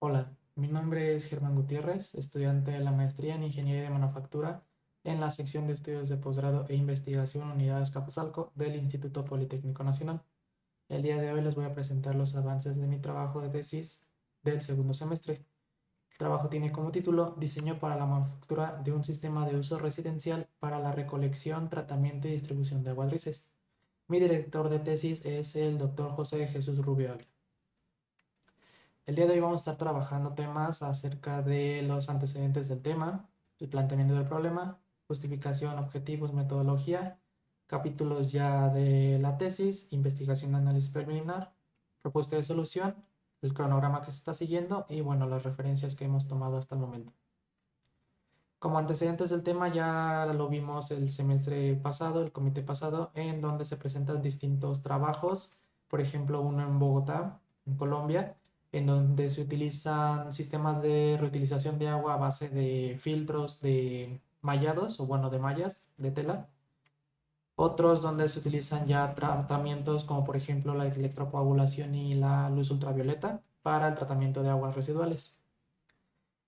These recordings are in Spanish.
Hola, mi nombre es Germán Gutiérrez, estudiante de la maestría en Ingeniería de Manufactura en la sección de estudios de posgrado e investigación Unidades Capuzalco del Instituto Politécnico Nacional. El día de hoy les voy a presentar los avances de mi trabajo de tesis del segundo semestre. El trabajo tiene como título Diseño para la manufactura de un sistema de uso residencial para la recolección, tratamiento y distribución de aguas grises. Mi director de tesis es el doctor José Jesús Rubio Ávila. El día de hoy vamos a estar trabajando temas acerca de los antecedentes del tema, el planteamiento del problema, justificación, objetivos, metodología, capítulos ya de la tesis, investigación, análisis preliminar, propuesta de solución, el cronograma que se está siguiendo y bueno, las referencias que hemos tomado hasta el momento. Como antecedentes del tema ya lo vimos el semestre pasado, el comité pasado, en donde se presentan distintos trabajos, por ejemplo, uno en Bogotá, en Colombia, en donde se utilizan sistemas de reutilización de agua a base de filtros de mallados, o bueno, de mallas de tela. Otros donde se utilizan ya tratamientos como por ejemplo la electrocoagulación y la luz ultravioleta para el tratamiento de aguas residuales.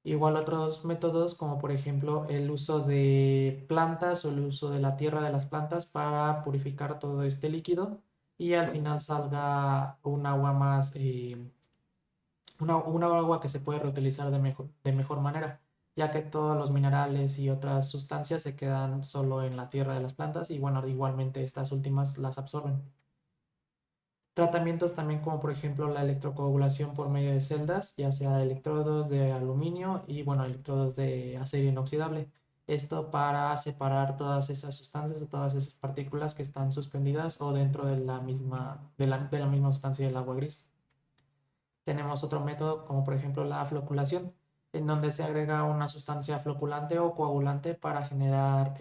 Igual otros métodos como por ejemplo el uso de plantas o el uso de la tierra de las plantas para purificar todo este líquido y al final salga un agua más, una agua que se puede reutilizar de mejor manera, ya que todos los minerales y otras sustancias se quedan solo en la tierra de las plantas y bueno, igualmente estas últimas las absorben. Tratamientos también como por ejemplo la electrocoagulación por medio de celdas, ya sea electrodos de aluminio y bueno, electrodos de acero inoxidable. Esto para separar todas esas sustancias o todas esas partículas que están suspendidas o dentro de la misma sustancia del agua gris. Tenemos otro método como por ejemplo la floculación, en donde se agrega una sustancia floculante o coagulante para generar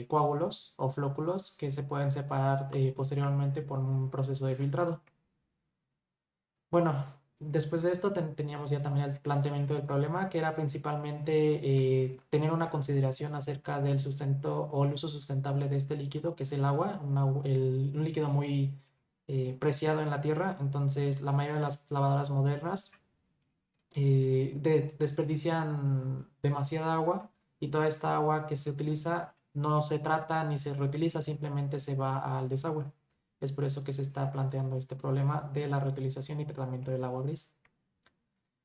coágulos o flóculos que se pueden separar posteriormente por un proceso de filtrado. Bueno, después de esto teníamos ya también el planteamiento del problema, que era principalmente tener una consideración acerca del sustento o el uso sustentable de este líquido, que es el agua, un líquido muy preciado en la tierra. Entonces, la mayoría de las lavadoras modernas desperdician demasiada agua y toda esta agua que se utiliza no se trata ni se reutiliza, simplemente se va al desagüe. Es por eso que se está planteando este problema de la reutilización y tratamiento del agua gris.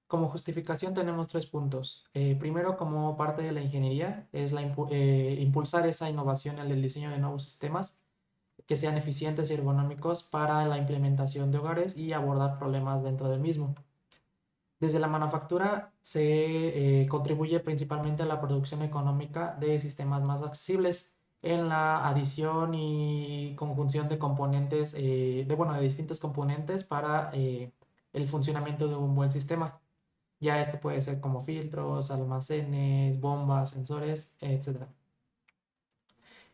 Como justificación tenemos tres puntos. Primero, como parte de la ingeniería, es impulsar esa innovación en el diseño de nuevos sistemas que sean eficientes y ergonómicos para la implementación de hogares y abordar problemas dentro del mismo. Desde la manufactura se contribuye principalmente a la producción económica de sistemas más accesibles en la adición y conjunción de componentes, de distintos componentes para el funcionamiento de un buen sistema. Ya este puede ser como filtros, almacenes, bombas, sensores, etcétera.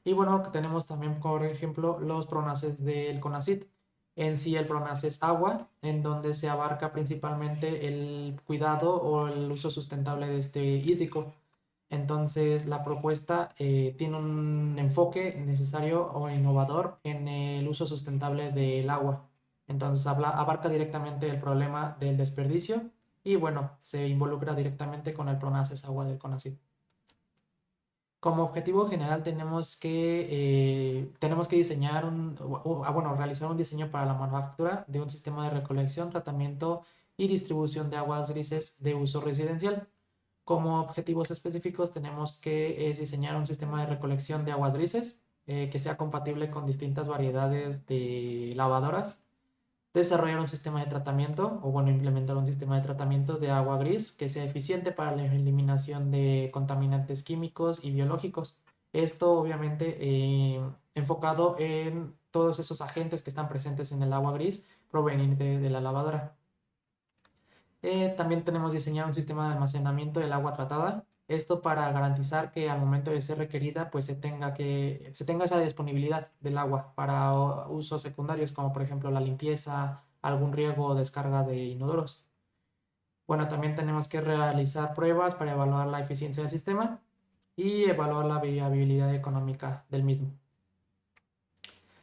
Y bueno, tenemos también, por ejemplo, los pronaces del CONACYT. En sí, el PRONACE es agua, en donde se abarca principalmente el cuidado o el uso sustentable de este hídrico. Entonces, la propuesta tiene un enfoque necesario o innovador en el uso sustentable del agua. Entonces, abarca directamente el problema del desperdicio y bueno, se involucra directamente con el PRONACE agua del CONACYT. Como objetivo general tenemos que diseñar realizar un diseño para la manufactura de un sistema de recolección, tratamiento y distribución de aguas grises de uso residencial. Como objetivos específicos tenemos que diseñar un sistema de recolección de aguas grises que sea compatible con distintas variedades de lavadoras, desarrollar un sistema de tratamiento o bueno, implementar un sistema de tratamiento de agua gris que sea eficiente para la eliminación de contaminantes químicos y biológicos. Esto obviamente enfocado en todos esos agentes que están presentes en el agua gris proveniente de la lavadora. También tenemos diseñado un sistema de almacenamiento del agua tratada. Esto para garantizar que al momento de ser requerida, pues se tenga esa disponibilidad del agua para usos secundarios, como por ejemplo la limpieza, algún riego o descarga de inodoros. Bueno, también tenemos que realizar pruebas para evaluar la eficiencia del sistema y evaluar la viabilidad económica del mismo.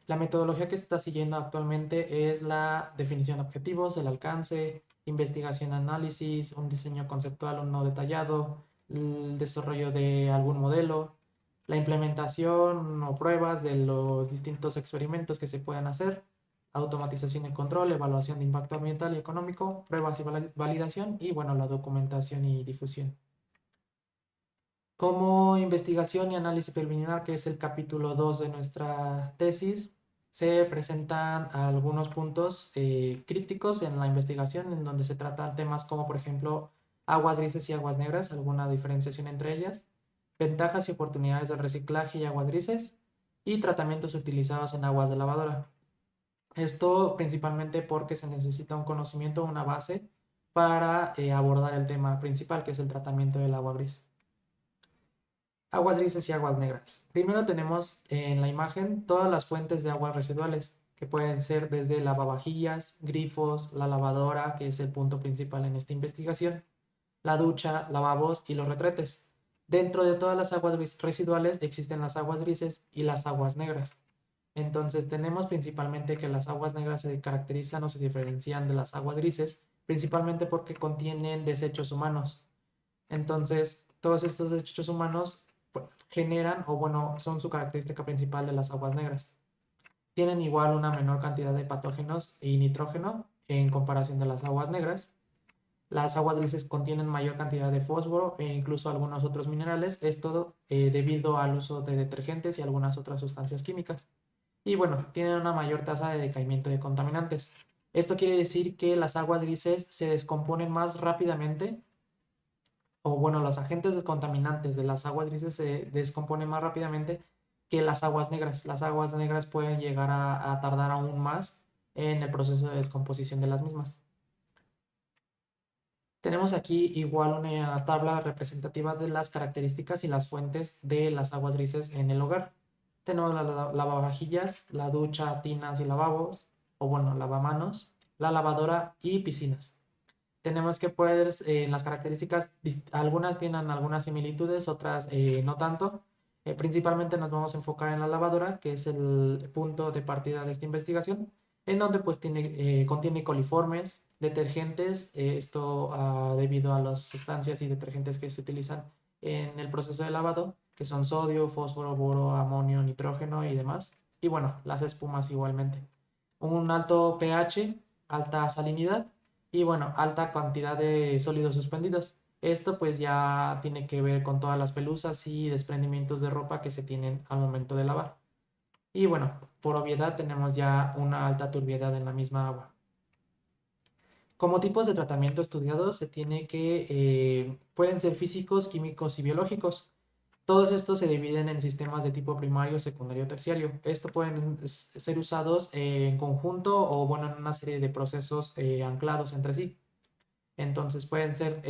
La metodología que se está siguiendo actualmente es la definición de objetivos, el alcance, investigación, análisis, un diseño conceptual, un no detallado, el desarrollo de algún modelo, la implementación o pruebas de los distintos experimentos que se puedan hacer, automatización y control, evaluación de impacto ambiental y económico, pruebas y validación y bueno, la documentación y difusión. Como investigación y análisis preliminar, que es el capítulo 2 de nuestra tesis, se presentan algunos puntos críticos en la investigación, en donde se tratan temas como, por ejemplo, aguas grises y aguas negras, alguna diferenciación entre ellas, ventajas y oportunidades del reciclaje y aguas grises, y tratamientos utilizados en aguas de lavadora. Esto principalmente porque se necesita un conocimiento, una base, para abordar el tema principal, que es el tratamiento del agua gris. Aguas grises y aguas negras. Primero tenemos en la imagen todas las fuentes de aguas residuales, que pueden ser desde lavavajillas, grifos, la lavadora, que es el punto principal en esta investigación, la ducha, lavabos y los retretes. Dentro de todas las aguas residuales existen las aguas grises y las aguas negras. Entonces tenemos principalmente que las aguas negras se caracterizan o se diferencian de las aguas grises, principalmente porque contienen desechos humanos. Entonces, todos estos desechos humanos generan, o bueno, son su característica principal de las aguas negras. Tienen igual una menor cantidad de patógenos y nitrógeno en comparación de las aguas negras. Las aguas grises contienen mayor cantidad de fósforo e incluso algunos otros minerales, esto debido al uso de detergentes y algunas otras sustancias químicas. Y bueno, tienen una mayor tasa de decaimiento de contaminantes. Esto quiere decir que las aguas grises se descomponen más rápidamente, o bueno, los agentes contaminantes de las aguas grises se descomponen más rápidamente que las aguas negras. Las aguas negras pueden llegar a tardar aún más en el proceso de descomposición de las mismas. Tenemos aquí igual una tabla representativa de las características y las fuentes de las aguas grises en el hogar. Tenemos las lavavajillas, la ducha, tinas y lavabos, o bueno, lavamanos, la lavadora y piscinas. Tenemos que pues las características, algunas tienen algunas similitudes, otras no tanto. Principalmente nos vamos a enfocar en la lavadora, que es el punto de partida de esta investigación, en donde pues contiene coliformes, detergentes, esto debido a las sustancias y detergentes que se utilizan en el proceso de lavado, que son sodio, fósforo, boro, amonio, nitrógeno y demás. Y bueno, las espumas igualmente. Un alto pH, alta salinidad y bueno, alta cantidad de sólidos suspendidos. Esto pues ya tiene que ver con todas las pelusas y desprendimientos de ropa que se tienen al momento de lavar. Y bueno, por obviedad tenemos ya una alta turbiedad en la misma agua. Como tipos de tratamiento estudiados se tiene que pueden ser físicos, químicos y biológicos. Todos estos se dividen en sistemas de tipo primario, secundario, terciario. Esto pueden ser usados en conjunto o bueno, en una serie de procesos anclados entre sí. Entonces pueden ser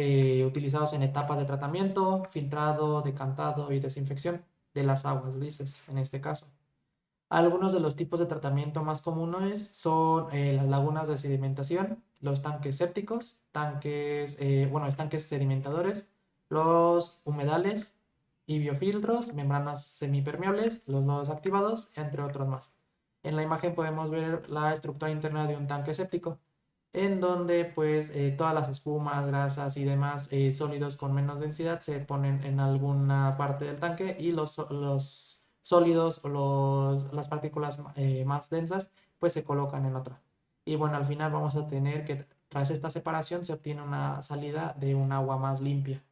utilizados en etapas de tratamiento, filtrado, decantado y desinfección de las aguas grises en este caso. Algunos de los tipos de tratamiento más comunes son las lagunas de sedimentación, los tanques sépticos, estanques sedimentadores, los humedales y biofiltros, membranas semipermeables, los nodos activados, entre otros más. En la imagen podemos ver la estructura interna de un tanque séptico, en donde pues todas las espumas, grasas y demás sólidos con menos densidad se ponen en alguna parte del tanque y los sólidos o las partículas más densas pues se colocan en otra. Y bueno, al final vamos a tener que tras esta separación se obtiene una salida de un agua más limpia.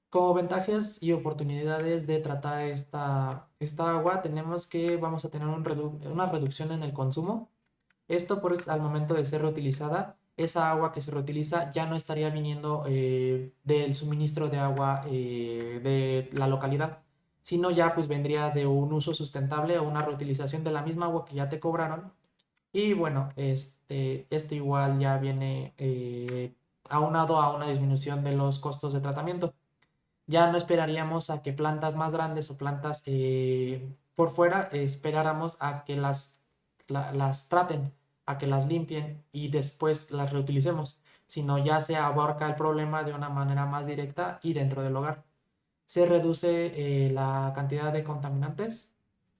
Como ventajas y oportunidades de tratar esta agua, tenemos que vamos a tener una reducción en el consumo. Esto pues al momento de ser reutilizada, esa agua que se reutiliza ya no estaría viniendo del suministro de agua de la localidad, sino ya pues vendría de un uso sustentable o una reutilización de la misma agua que ya te cobraron. Y bueno, esto igual ya viene aunado a una disminución de los costos de tratamiento. Ya no esperaríamos a que plantas más grandes o plantas por fuera, esperáramos a que las traten, a que las limpien y después las reutilicemos, sino ya se abarca el problema de una manera más directa y dentro del hogar. Se reduce la cantidad de contaminantes.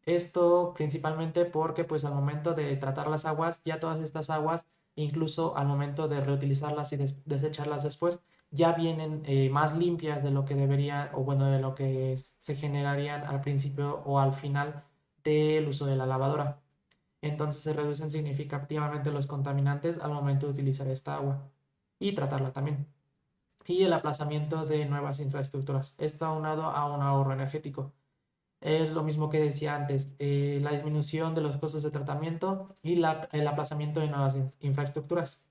Esto principalmente porque pues al momento de tratar las aguas, ya todas estas aguas incluso al momento de reutilizarlas y desecharlas después, ya vienen más limpias de lo que deberían, o bueno, de lo que se generarían al principio o al final del uso de la lavadora. Entonces se reducen significativamente los contaminantes al momento de utilizar esta agua y tratarla también. Y el aplazamiento de nuevas infraestructuras. Esto aunado a un ahorro energético. Es lo mismo que decía antes, la disminución de los costos de tratamiento y el aplazamiento de nuevas infraestructuras.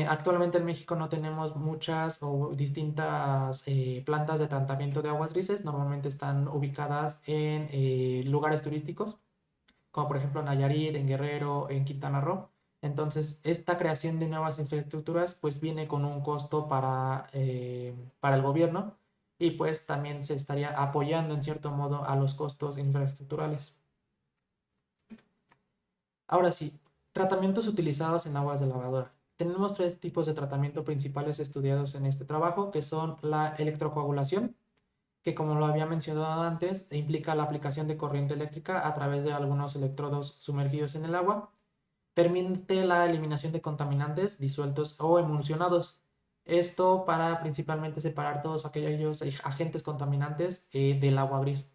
Actualmente en México no tenemos muchas o distintas plantas de tratamiento de aguas grises. Normalmente están ubicadas en lugares turísticos, como por ejemplo en Nayarit, en Guerrero, en Quintana Roo. Entonces, esta creación de nuevas infraestructuras pues viene con un costo para el gobierno y pues también se estaría apoyando en cierto modo a los costos infraestructurales. Ahora sí, tratamientos utilizados en aguas de lavadora. Tenemos tres tipos de tratamiento principales estudiados en este trabajo, que son la electrocoagulación, que como lo había mencionado antes, implica la aplicación de corriente eléctrica a través de algunos electrodos sumergidos en el agua. Permite la eliminación de contaminantes disueltos o emulsionados. Esto para principalmente separar todos aquellos agentes contaminantes del agua gris.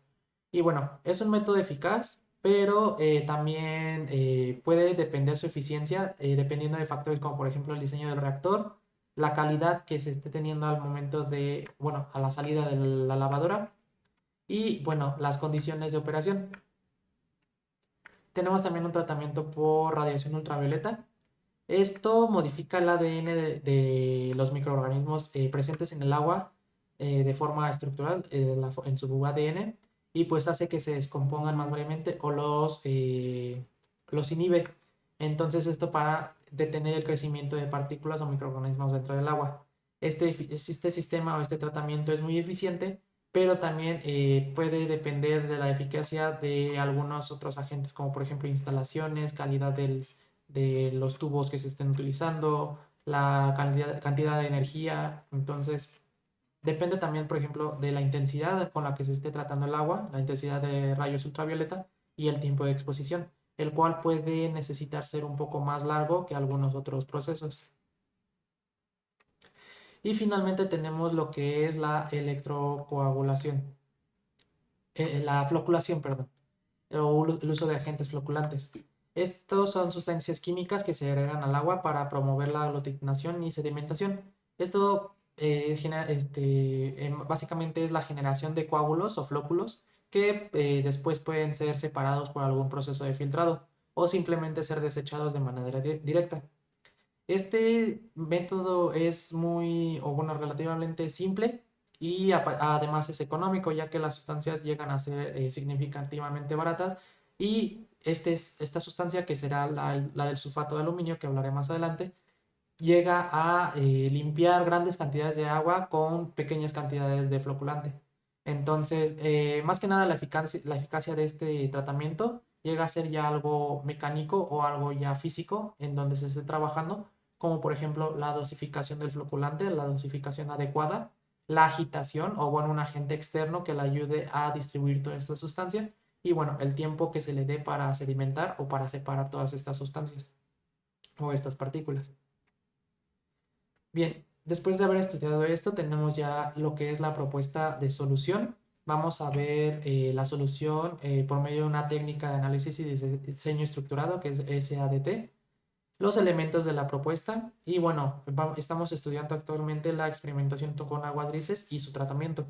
Y bueno, es un método eficaz, pero también puede depender su eficiencia dependiendo de factores como por ejemplo el diseño del reactor, la calidad que se esté teniendo al momento de, bueno, a la salida de la lavadora y bueno, las condiciones de operación. Tenemos también un tratamiento por radiación ultravioleta. Esto modifica el ADN de los microorganismos presentes en el agua de forma estructural en su ADN y pues hace que se descompongan más brevemente o los inhibe. Entonces esto para detener el crecimiento de partículas o microorganismos dentro del agua. Este sistema o este tratamiento es muy eficiente, pero también puede depender de la eficacia de algunos otros agentes como por ejemplo instalaciones, calidad de los tubos que se estén utilizando, la cantidad de energía. Entonces, depende también, por ejemplo, de la intensidad con la que se esté tratando el agua, la intensidad de rayos ultravioleta y el tiempo de exposición, el cual puede necesitar ser un poco más largo que algunos otros procesos. Y finalmente tenemos lo que es la electrocoagulación, la floculación, perdón, o el uso de agentes floculantes. Estos son sustancias químicas que se agregan al agua para promover la aglutinación y sedimentación. Esto básicamente es la generación de coágulos o flóculos que después pueden ser separados por algún proceso de filtrado o simplemente ser desechados de manera directa. Este método es muy, o bueno, relativamente simple y además es económico, ya que las sustancias llegan a ser significativamente baratas y esta sustancia, que será la del sulfato de aluminio, que hablaré más adelante, llega a limpiar grandes cantidades de agua con pequeñas cantidades de floculante. Entonces, más que nada la eficacia de este tratamiento llega a ser ya algo mecánico o algo ya físico en donde se esté trabajando, como por ejemplo la dosificación del floculante, la dosificación adecuada, la agitación o bueno, un agente externo que le ayude a distribuir toda esta sustancia y bueno, el tiempo que se le dé para sedimentar o para separar todas estas sustancias o estas partículas. Bien, después de haber estudiado esto, tenemos ya lo que es la propuesta de solución. Vamos a ver la solución por medio de una técnica de análisis y diseño estructurado, que es SADT, los elementos de la propuesta y bueno, estamos estudiando actualmente la experimentación con aguas grises y su tratamiento.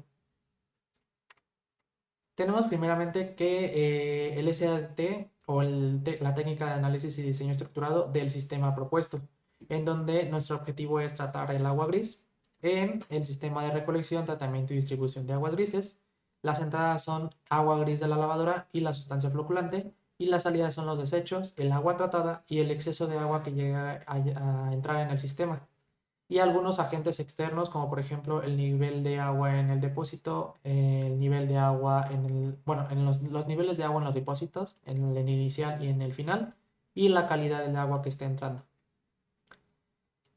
Tenemos primeramente que el SADT o la técnica de análisis y diseño estructurado del sistema propuesto, en donde nuestro objetivo es tratar el agua gris en el sistema de recolección, tratamiento y distribución de aguas grises. Las entradas son agua gris de la lavadora y la sustancia floculante, y las salidas son los desechos, el agua tratada y el exceso de agua que llega a entrar en el sistema y algunos agentes externos, como por ejemplo el nivel de agua en el depósito, el nivel de agua bueno, en los niveles de agua en los depósitos, en el inicial y en el final, y la calidad del agua que está entrando.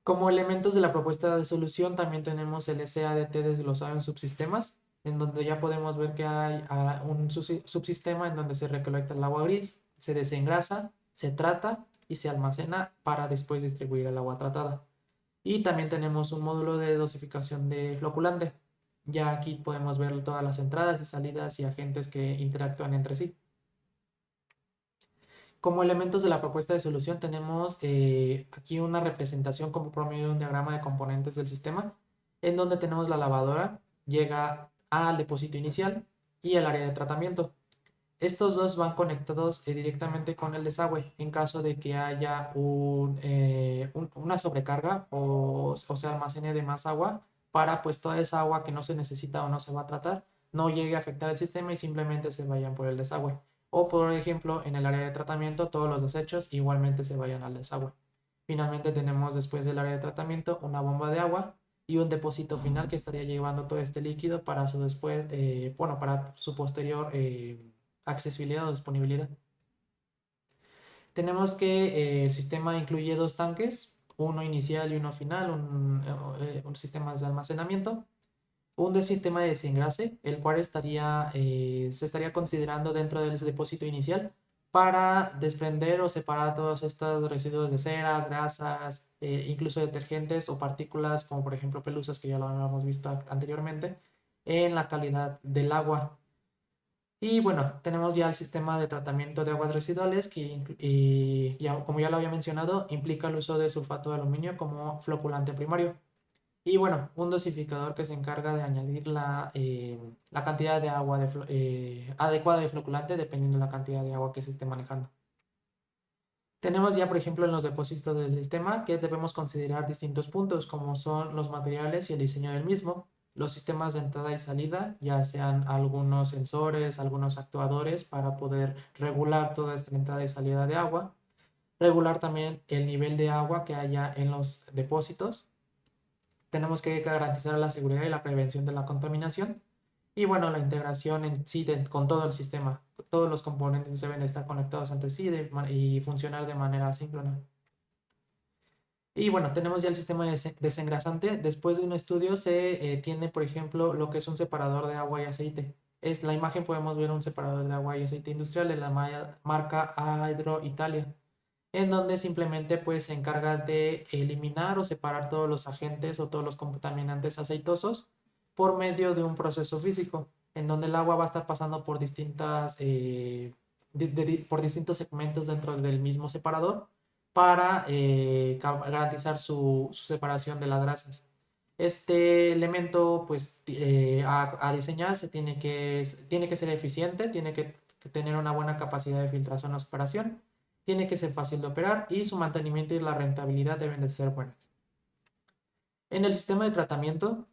Como elementos de la propuesta de solución también tenemos el SADT desglosado en subsistemas, en donde ya podemos ver que hay un subsistema en donde se recolecta el agua gris, se desengrasa, se trata y se almacena para después distribuir el agua tratada. Y también tenemos un módulo de dosificación de floculante. Ya aquí podemos ver todas las entradas y salidas y agentes que interactúan entre sí. Como elementos de la propuesta de solución tenemos aquí una representación como por medio de un diagrama de componentes del sistema, en donde tenemos la lavadora, llega al depósito inicial y el área de tratamiento. Estos dos van conectados directamente con el desagüe en caso de que haya una sobrecarga o se almacene de más agua para pues toda esa agua que no se necesita o no se va a tratar no llegue a afectar el sistema y simplemente se vayan por el desagüe. O por ejemplo en el área de tratamiento todos los desechos igualmente se vayan al desagüe. Finalmente tenemos después del área de tratamiento una bomba de agua y un depósito final que estaría llevando todo este líquido para su después, para su posterior accesibilidad o disponibilidad. Tenemos que el sistema incluye dos tanques, uno inicial y uno final, un sistema de almacenamiento, un de sistema de desengrase, el cual se estaría considerando dentro del depósito inicial para desprender o separar todos estos residuos de ceras, grasas, incluso detergentes o partículas como por ejemplo pelusas que ya lo habíamos visto anteriormente en la calidad del agua. Y bueno, tenemos ya el sistema de tratamiento de aguas residuales que, como ya lo había mencionado, implica el uso de sulfato de aluminio como floculante primario. Y bueno, un dosificador que se encarga de añadir la cantidad de agua adecuada de floculante dependiendo de la cantidad de agua que se esté manejando. Tenemos ya, por ejemplo, en los depósitos del sistema que debemos considerar distintos puntos, como son los materiales y el diseño del mismo, los sistemas de entrada y salida, ya sean algunos sensores, algunos actuadores para poder regular toda esta entrada y salida de agua, regular también el nivel de agua que haya en los depósitos. Tenemos que garantizar la seguridad y la prevención de la contaminación. Y bueno, la integración en sí con todo el sistema. Todos los componentes deben estar conectados entre sí y funcionar de manera asíncrona. Y bueno, tenemos ya el sistema desengrasante. Después de un estudio se tiene, por ejemplo, lo que es un separador de agua y aceite. La imagen podemos ver un separador de agua y aceite industrial de la marca Hydro Italia, en donde simplemente pues se encarga de eliminar o separar todos los agentes o todos los contaminantes aceitosos por medio de un proceso físico, en donde el agua va a estar pasando por por distintos segmentos dentro del mismo separador para garantizar su separación de las grasas. Este elemento, pues, a diseñar tiene que ser eficiente, tiene que tener una buena capacidad de filtración o separación, tiene que ser fácil de operar y su mantenimiento y la rentabilidad deben de ser buenos. En el sistema de tratamiento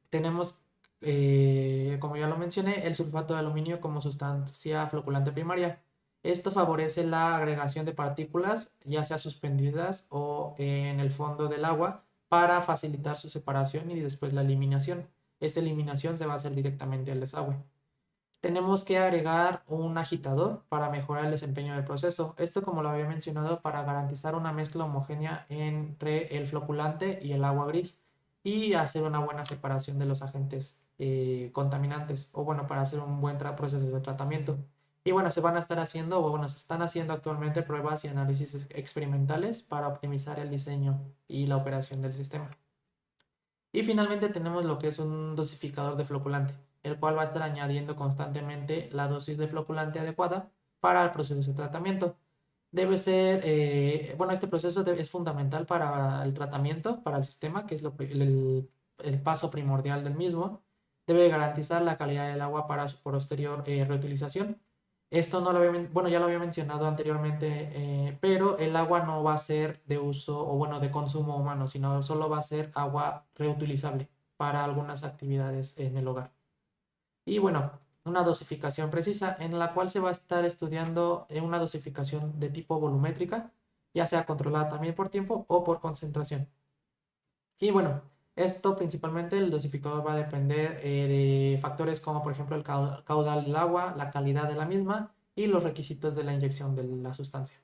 tenemos, como ya lo mencioné, el sulfato de aluminio como sustancia floculante primaria. Esto favorece la agregación de partículas, ya sea suspendidas o en el fondo del agua, para facilitar su separación y después la eliminación. Esta eliminación se va a hacer directamente al desagüe. Tenemos que agregar un agitador para mejorar el desempeño del proceso. Esto, como lo había mencionado, para garantizar una mezcla homogénea entre el floculante y el agua gris y hacer una buena separación de los agentes contaminantes, o bueno, para hacer un buen proceso de tratamiento. Y bueno, se van a estar haciendo, o bueno, se están haciendo actualmente pruebas y análisis experimentales para optimizar el diseño y la operación del sistema. Y finalmente tenemos lo que es un dosificador de floculante, el cual va a estar añadiendo constantemente la dosis de floculante adecuada para el proceso de tratamiento. Debe ser, este proceso es fundamental para el tratamiento, para el sistema, que es el paso primordial del mismo. Debe garantizar la calidad del agua para su posterior reutilización. Esto no lo bueno, ya lo había mencionado anteriormente, pero el agua no va a ser de uso o bueno, de consumo humano, sino solo va a ser agua reutilizable para algunas actividades en el hogar. Y bueno, una dosificación precisa en la cual se va a estar estudiando una dosificación de tipo volumétrica, ya sea controlada también por tiempo o por concentración. Y bueno, esto principalmente el dosificador va a depender de factores como por ejemplo el caudal del agua, la calidad de la misma y los requisitos de la inyección de la sustancia.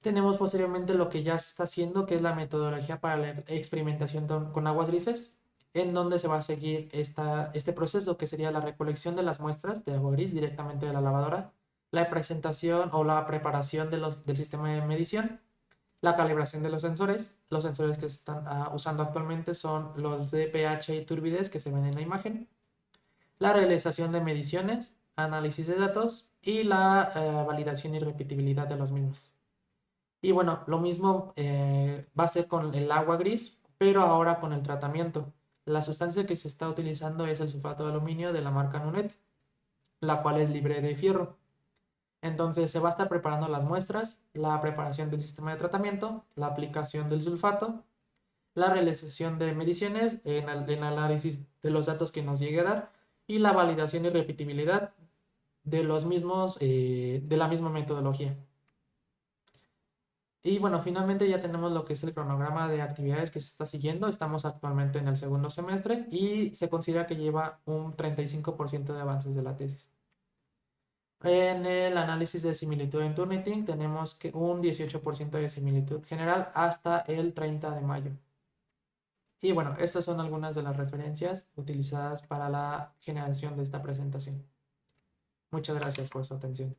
Tenemos posteriormente lo que ya se está haciendo, que es la metodología para la experimentación con aguas grises, en donde se va a seguir este proceso que sería la recolección de las muestras de agua gris directamente de la lavadora, la presentación o la preparación del sistema de medición, la calibración de los sensores. Los sensores que se están usando actualmente son los de pH y turbidez que se ven en la imagen, la realización de mediciones, análisis de datos y la validación y repetibilidad de los mismos. Y bueno, lo mismo va a ser con el agua gris, pero ahora con el tratamiento. La sustancia que se está utilizando es el sulfato de aluminio de la marca Nunet, la cual es libre de fierro. Entonces se va a estar preparando las muestras, la preparación del sistema de tratamiento, la aplicación del sulfato, la realización de mediciones en análisis de los datos que nos llegue a dar y la validación y repetibilidad de los mismos, de la misma metodología. Y bueno, finalmente ya tenemos lo que es el cronograma de actividades que se está siguiendo. Estamos actualmente en el segundo semestre y se considera que lleva un 35% de avances de la tesis. En el análisis de similitud en Turnitin tenemos que un 18% de similitud general hasta el 30 de mayo. Y bueno, estas son algunas de las referencias utilizadas para la generación de esta presentación. Muchas gracias por su atención.